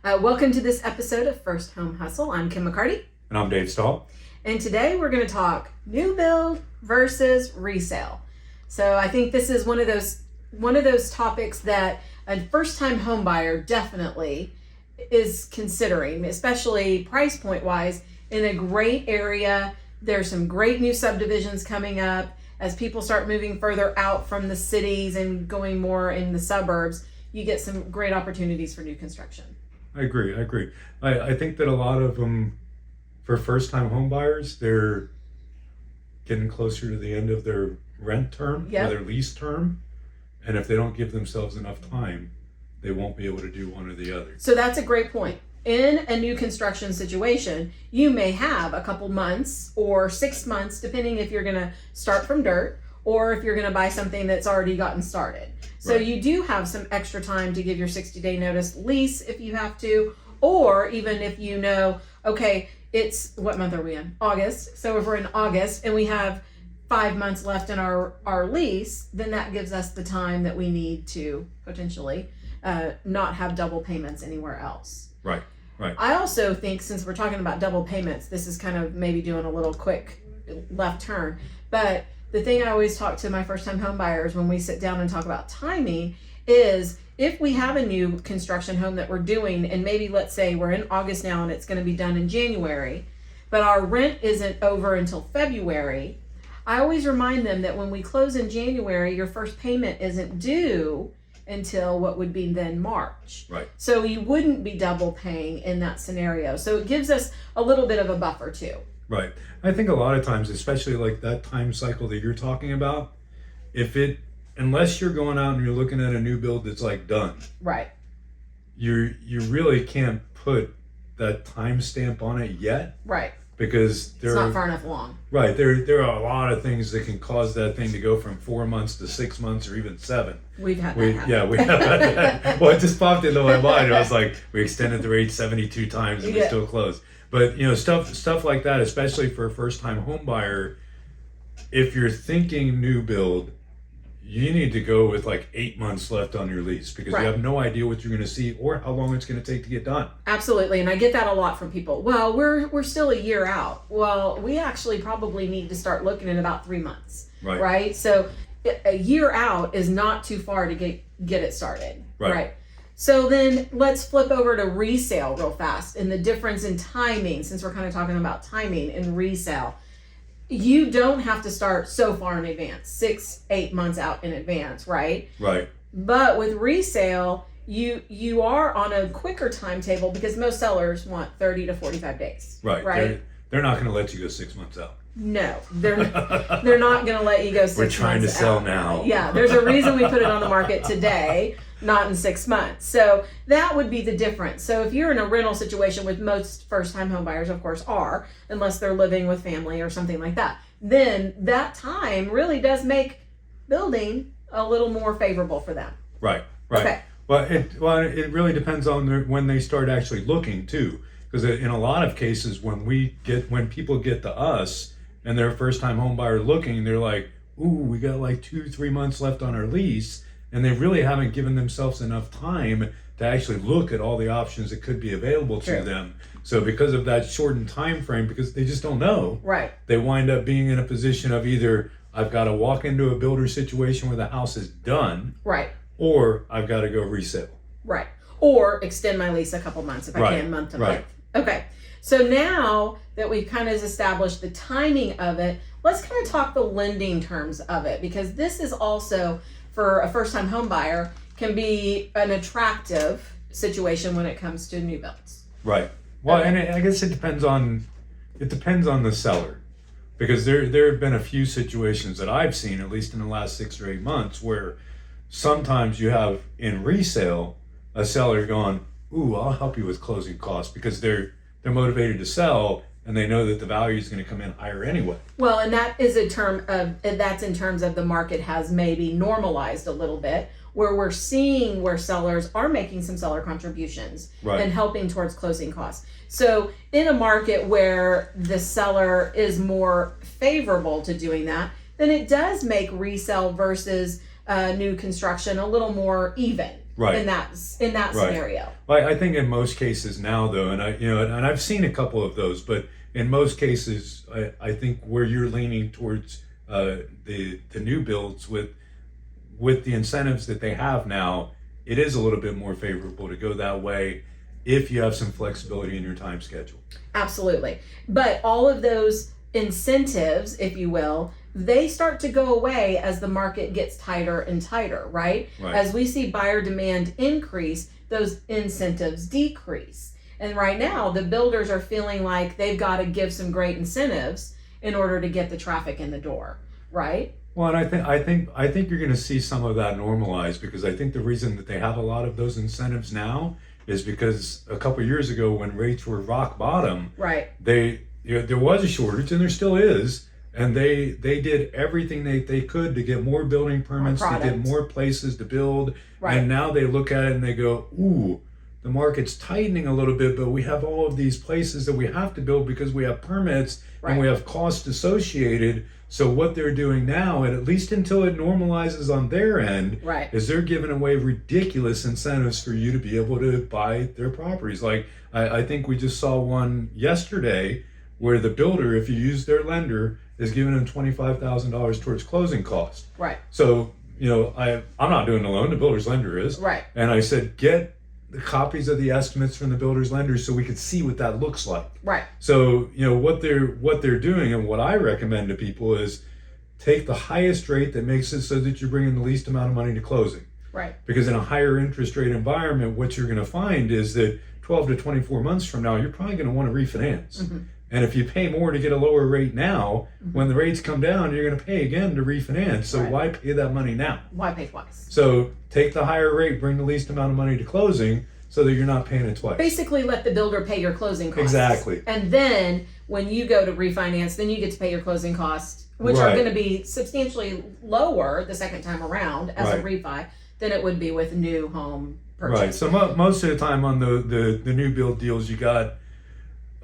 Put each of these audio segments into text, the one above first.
Welcome to this episode of First Home Hustle. I'm Kim McCarty. And I'm Dave Stahl. And today we're going to talk new build versus resale. So I think this is one of those topics that a first-time home buyer definitely is considering, especially price point wise, in a great area. There's some great new subdivisions coming up as people start moving further out from the cities and going more in the suburbs. You get some great opportunities for new construction. I agree. I think that a lot of them, for first-time home buyers, they're getting closer to the end of their rent term or their lease term. And if they don't give themselves enough time, they won't be able to do one or the other. So that's a great point. In a new construction situation, you may have a couple months or 6 months, depending if you're going to start from dirt or if you're going to buy something that's already gotten started. So you do have some extra time to give your 60-day notice lease if you have to, or even if you know, okay, it's, what month are we in? August. So if we're in August and we have 5 months left in our lease, then that gives us the time that we need to potentially not have double payments anywhere else. Right. I also think, since we're talking about double payments, this is kind of maybe doing a little quick left turn, but the thing I always talk to my first-time home buyers when we sit down and talk about timing is, if we have a new construction home that we're doing, and maybe let's say we're in August now and it's going to be done in January, but our rent isn't over until February, I always remind them that when we close in January, your first payment isn't due until what would be then March. Right. So you wouldn't be double paying in that scenario. So it gives us a little bit of a buffer too. Right. I think a lot of times, especially like that time cycle that you're talking about, unless you're going out and you're looking at a new build that's like done, right, you really can't put that time stamp on it yet. Right. Because it's not far enough along. Right. There are a lot of things that can cause that thing to go from 4 months to 6 months or even 7. We've had that happen. Yeah, we have had that. Well, it just popped into my mind. I was like, we extended the rate 72 times and we still closed. But stuff like that, especially for a first-time home buyer, if you're thinking new build, you need to go with like 8 months left on your lease, because you have no idea what you're going to see or how long it's going to take to get done. Absolutely. And I get that a lot from people. Well, we're still a year out. Well, we actually probably need to start looking in about 3 months. Right? So a year out is not too far to get it started. Right. So then let's flip over to resale real fast, and the difference in timing, since we're kind of talking about timing in resale. You don't have to start so far in advance, 6-8 months out in advance, right? Right. But with resale, you are on a quicker timetable, because most sellers want 30 to 45 days. Right. They're not going to let you go 6 months out. No, they're not going to let you go 6 months out. We're trying to sell now. Yeah, there's a reason we put it on the market today, not in 6 months. So that would be the difference. So if you're in a rental situation, with most first-time home buyers, of course, are, unless they're living with family or something like that, then that time really does make building a little more favorable for them. Right. Okay. Well, it really depends on when they start actually looking too, because in a lot of cases, when people get to us and they're a first-time home buyer looking, they're like, ooh, we got like 2-3 months left on our lease. And they really haven't given themselves enough time to actually look at all the options that could be available to them. So because of that shortened time frame, because they just don't know, they wind up being in a position of either, I've got to walk into a builder situation where the house is done, or I've got to go resale. Right. Or extend my lease a couple months if I can, month to month. Okay. So now that we've kind of established the timing of it, let's kind of talk the lending terms of it, because this is also, for a first-time home buyer, can be an attractive situation when it comes to new builds. Right. Well, and I guess it depends on the seller, because there have been a few situations that I've seen, at least in the last 6 or 8 months, where sometimes you have in resale a seller going, ooh, I'll help you with closing costs, because they're motivated to sell and they know that the value is going to come in higher anyway. Well, and that's in terms of the market has maybe normalized a little bit, where we're seeing where sellers are making some seller contributions and helping towards closing costs. So in a market where the seller is more favorable to doing that, then it does make resale versus new construction a little more even. Right. in that scenario. I think in most cases now, though, and I've seen a couple of those, but in most cases, I think where you're leaning towards the new builds with the incentives that they have now, it is a little bit more favorable to go that way if you have some flexibility in your time schedule. Absolutely. But all of those incentives, if you will, they start to go away as the market gets tighter and tighter, right? As we see buyer demand increase, those incentives decrease. And right now, the builders are feeling like they've got to give some great incentives in order to get the traffic in the door, right? Well, and I think you're going to see some of that normalize, because I think the reason that they have a lot of those incentives now is because a couple of years ago when rates were rock bottom, right? There was a shortage, and there still is, and they did everything they could to get more building permits, to get more places to build, and now they look at it and they go, ooh, the market's tightening a little bit, but we have all of these places that we have to build because we have permits and we have costs associated. So what they're doing now, and at least until it normalizes on their end, is they're giving away ridiculous incentives for you to be able to buy their properties. Like I think we just saw one yesterday where the builder, if you use their lender, is giving them $25,000 towards closing costs. Right. So, I'm not doing the loan, the builder's lender is. Right. And I said, get the copies of the estimates from the builder's lenders so we could see what that looks like. Right. So, what they're doing, and what I recommend to people is take the highest rate that makes it so that you're bringing the least amount of money to closing. Right. Because in a higher interest rate environment, what you're going to find is that 12 to 24 months from now, you're probably going to want to refinance. Mm-hmm. And if you pay more to get a lower rate now, when the rates come down, you're going to pay again to refinance. So why pay that money now? Why pay twice? So take the higher rate, bring the least amount of money to closing so that you're not paying it twice. Basically let the builder pay your closing costs. Exactly. And then when you go to refinance, then you get to pay your closing costs, which are going to be substantially lower the second time around as a refi than it would be with new home purchase. Right. So most of the time on the new build deals, you got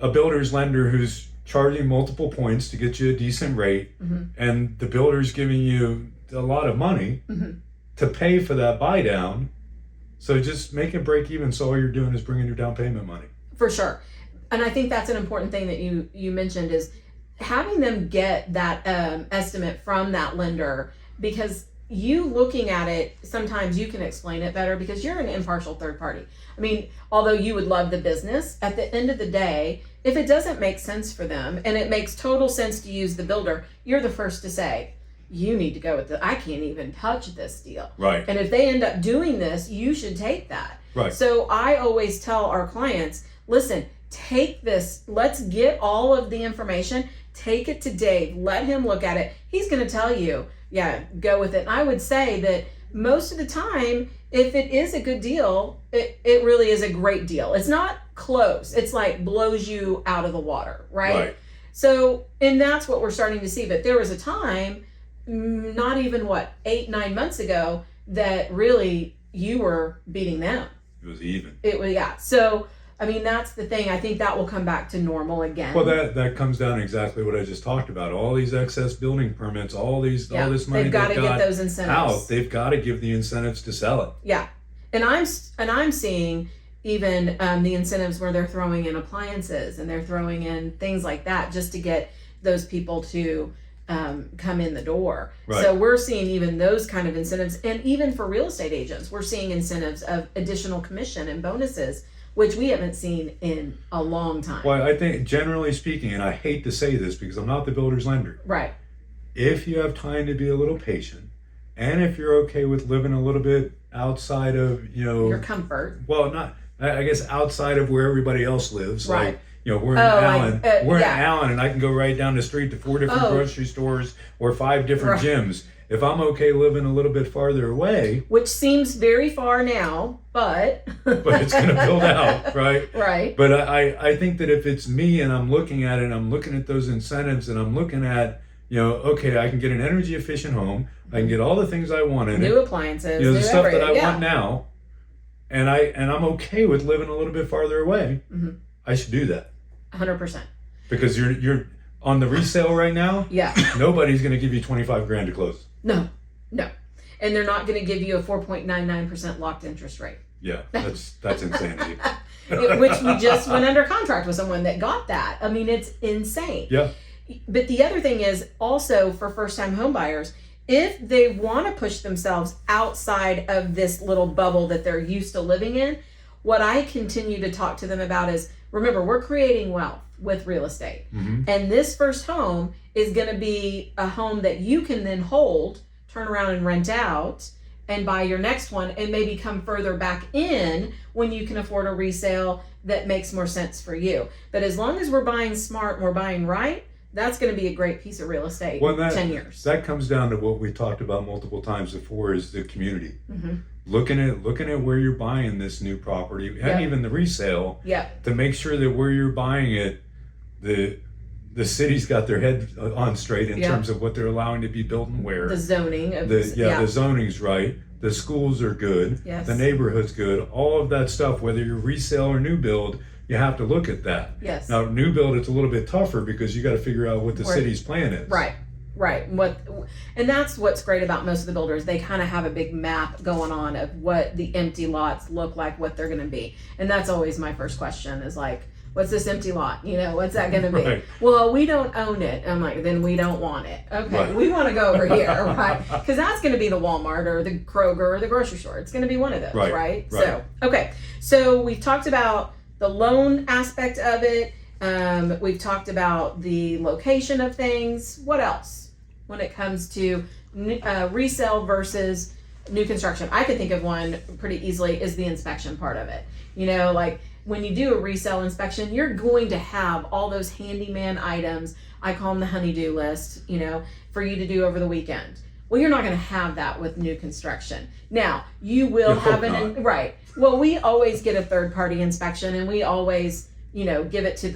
a builder's lender who's charging multiple points to get you a decent rate, and the builder's giving you a lot of money to pay for that buy down. So just make it break even, so all you're doing is bringing your down payment money. For sure. And I think that's an important thing that you mentioned, is having them get that estimate from that lender, because you looking at it, sometimes you can explain it better because you're an impartial third party. I mean, although you would love the business, at the end of the day, if it doesn't make sense for them and it makes total sense to use the builder, you're the first to say, you need to go with I can't even touch this deal. Right. And if they end up doing this, you should take that. Right. So I always tell our clients, listen, take this, let's get all of the information, take it to Dave, let him look at it. He's going to tell you, yeah, go with it. And I would say that most of the time, if it is a good deal, it really is a great deal. It's not close. It's like blows you out of the water, right? So, and that's what we're starting to see. But there was a time, not even 8-9 months ago, that really you were beating them. It was even. It was, yeah. So, I mean, that's the thing. I think that will come back to normal again. Well, that comes down to exactly what I just talked about. All these excess building permits, all this money they've got to get those incentives out. They've got to give the incentives to sell it. Yeah, and I'm seeing even the incentives where they're throwing in appliances and they're throwing in things like that just to get those people to come in the door. Right. So we're seeing even those kind of incentives, and even for real estate agents, we're seeing incentives of additional commission and bonuses, which we haven't seen in a long time. Well, I think generally speaking, and I hate to say this because I'm not the builder's lender. Right. If you have time to be a little patient, and if you're okay with living a little bit outside of, your comfort. Well, I guess outside of where everybody else lives. Right. Like, we're in Allen. We're in Allen, and I can go right down the street to 4 different grocery stores or 5 different gyms. If I'm okay living a little bit farther away, which seems very far now, but it's going to build out, right? Right. But I think that if it's me and I'm looking at it, I'm looking at those incentives, and I'm looking at, okay, I can get an energy efficient home, I can get all the things I want in new appliances, the stuff that I want now, and I'm okay with living a little bit farther away. Mm-hmm. I should do that. 100%. Because you're on the resale right now. Yeah. Nobody's going to give you $25,000 to close. No. and they're not going to give you a 4.99% locked interest rate. Yeah, that's insanity. Which we just went under contract with someone that got that. I mean, it's insane. Yeah. But the other thing is also for first-time home buyers, if they want to push themselves outside of this little bubble that they're used to living in, what I continue to talk to them about is, remember, we're creating wealth with real estate. Mm-hmm. And this first home is going to be a home that you can then hold, turn around and rent out, and buy your next one, and maybe come further back in when you can afford a resale that makes more sense for you. But as long as we're buying smart and we're buying right, that's going to be a great piece of real estate in 10 years. That comes down to what we talked about multiple times before, is the community. Mm-hmm. Looking at where you're buying this new property, and even the resale, to make sure that where you're buying it, the city's got their head on straight in terms of what they're allowing to be built and where. The zoning. The zoning's right. The schools are good. Yes. The neighborhood's good. All of that stuff, whether you're resale or new build, you have to look at that. Yes. Now, new build, it's a little bit tougher because you got to figure out what the city's plan is. Right. And that's what's great about most of the builders. They kind of have a big map going on of what the empty lots look like, what they're going to be. And that's always my first question is like, what's this empty lot? What's that going to be? Right. Well, we don't own it. I'm like, then we don't want it. Okay, Right. We want to go over here, right? Because that's going to be the Walmart or the Kroger or the grocery store. It's going to be one of those, right? So, okay. So we've talked about the loan aspect of it. We've talked about the location of things. What else when it comes to resale versus new construction? I could think of one pretty easily is the inspection part of it. Like when you do a resale inspection, you're going to have all those handyman items. I call them the honey-do list, for you to do over the weekend. Well, you're not going to have that with new construction. Now, you will have right. Well, we always get a third-party inspection, and we always, give it to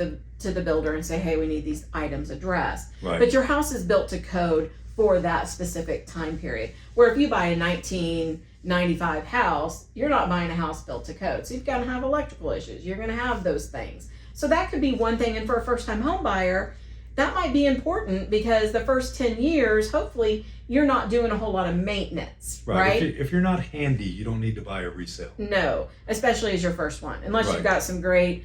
the builder and say, hey, we need these items addressed. Right. But your house is built to code for that specific time period. Where if you buy a 1995 house, you're not buying a house built to code. So you've got to have electrical issues. You're going to have those things. So that could be one thing. And for a first-time home buyer, that might be important because the first 10 years, hopefully, you're not doing a whole lot of maintenance, right? If you're not handy, you don't need to buy a resale. No, especially as your first one, unless you've got some great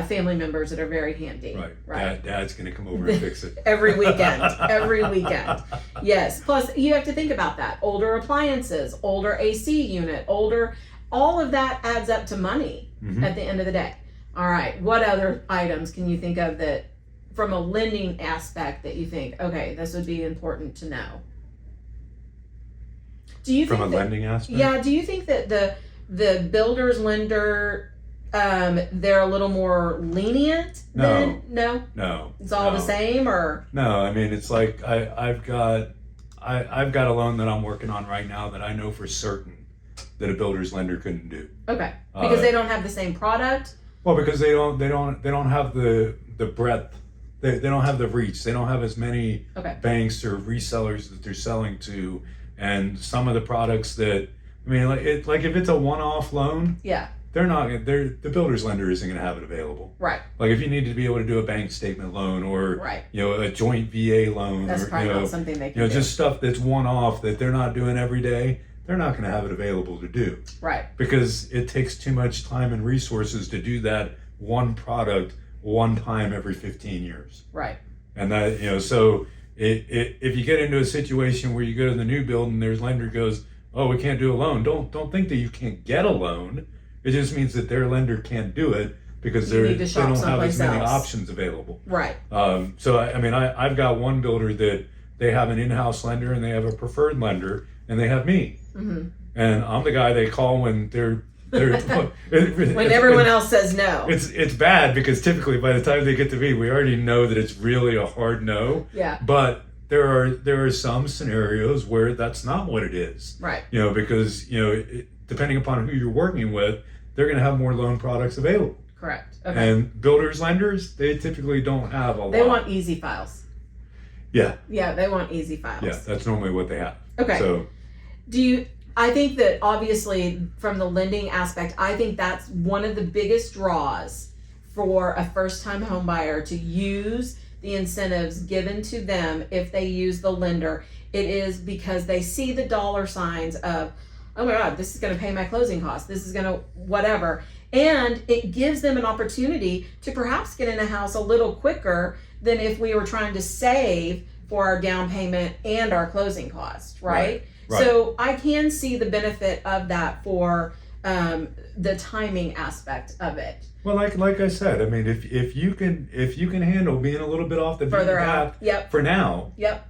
family members that are very handy. Right. Dad's going to come over and fix it. Every weekend. Yes. Plus, you have to think about that. Older appliances, older AC unit, all of that adds up to money at the end of the day. All right. What other items can you think of that, from a lending aspect, that you think, okay, this would be important to know? Do you think from a lending aspect? Yeah. Do you think that the builder's lender, they're a little more lenient than No. It's all the same, or no? I mean, it's like I've got a loan that I'm working on right now that I know for certain that a builder's lender couldn't do. Okay, because they don't have the same product. Well, because they don't have the breadth. They don't have the reach. They don't have as many banks or resellers that they're selling to, and some of the products that, I mean, like if it's a one-off loan, the builder's lender isn't going to have it available. Right. Like if you need to be able to do a bank statement loan or a joint VA loan, that's or probably not something they can do. Just stuff that's one-off that they're not doing every day. They're not going to have it available to do. Right. Because it takes too much time and resources to do that one product one time every 15 years. Right. And that, so if you get into a situation where you go to the new build and there's lender goes, oh, we can't do a loan. Don't think that you can't get a loan. It just means that their lender can't do it because they don't have as many options available. Right. So I mean, I've got one builder that they have an in-house lender and they have a preferred lender and they have me. Mm-hmm. And I'm the guy they call when they're when everyone else says no. It's bad because typically by the time they get to me, we already know that it's really a hard no. Yeah. But there are some scenarios where that's not what it is. Right. Because depending upon who you're working with, they're going to have more loan products available. Correct. Okay. And builders, lenders, they typically don't have a lot. They want easy files. Yeah. Yeah, they want easy files. Yeah, that's normally what they have. Okay. So, I think that obviously from the lending aspect, I think that's one of the biggest draws for a first-time home buyer to use the incentives given to them if they use the lender It is because they see the dollar signs of, oh my God, this is going to pay my closing costs. This is going to whatever. And it gives them an opportunity to perhaps get in a house a little quicker than if we were trying to save for our down payment and our closing costs, right? Right. So I can see the benefit of that for the timing aspect of it. Well, like I said, I mean, if you can handle being a little bit off the beaten Further path out. Yep. for now, Yep.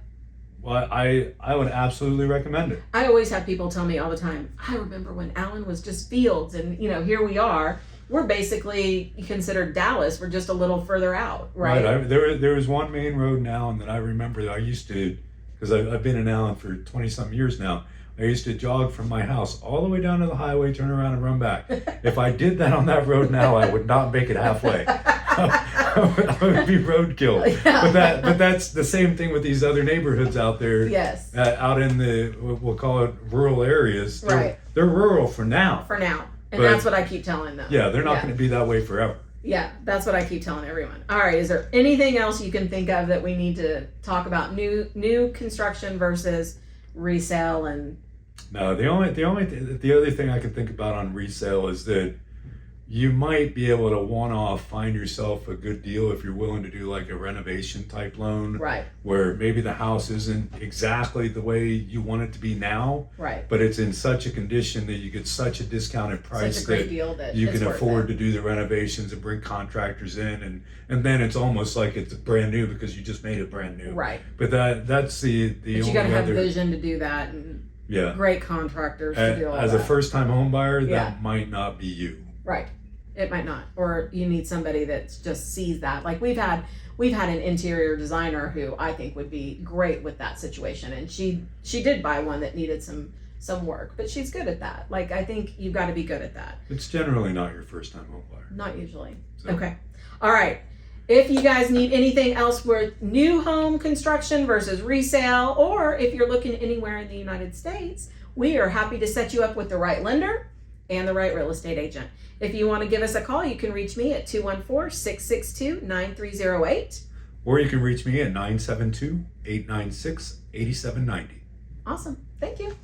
well, I would absolutely recommend it. I always have people tell me all the time, I remember when Allen was just fields, and you know, here we are. We're basically considered Dallas. We're just a little further out, right? There was one main road in Allen that I remember that I used to, because I've been in Allen for 20-some years now. I used to jog from my house all the way down to the highway, turn around and run back. If I did that on that road now, I would not make it halfway. I would be roadkill. Yeah. But that's the same thing with these other neighborhoods out there. Yes. Out in the, we'll call it rural areas. Right. They're rural for now. For now. And But- that's what I keep telling them. Yeah, they're not going to be that way forever. Yeah, that's what I keep telling everyone. All right, is there anything else you can think of that we need to talk about? New construction versus resale and No, the other thing I can think about on resale is that you might be able to one-off find yourself a good deal if you're willing to do like a renovation type loan, right, where maybe the house isn't exactly the way you want it to be now, right, but it's in such a condition that you get such a discounted price such a great that deal that you it's can worth afford it. to do the renovations and bring contractors in, and then it's almost like it's brand new because you just made it brand new. Right. But that's the But you only got to have other vision to do that, and yeah. great contractors to do all As that. a first-time home buyer, Yeah. that might not be you. Right. It might not. Or you need somebody that just sees that. Like we've had an interior designer who I think would be great with that situation, and she did buy one that needed some work, but she's good at that. Like I think you've got to be good at that. It's generally not your first-time home buyer. Not usually. So. Okay. All right. If you guys need anything else with new home construction versus resale, or if you're looking anywhere in the United States, we are happy to set you up with the right lender and the right real estate agent. If you want to give us a call, you can reach me at 214-662-9308. Or you can reach me at 972-896-8790. Awesome. Thank you.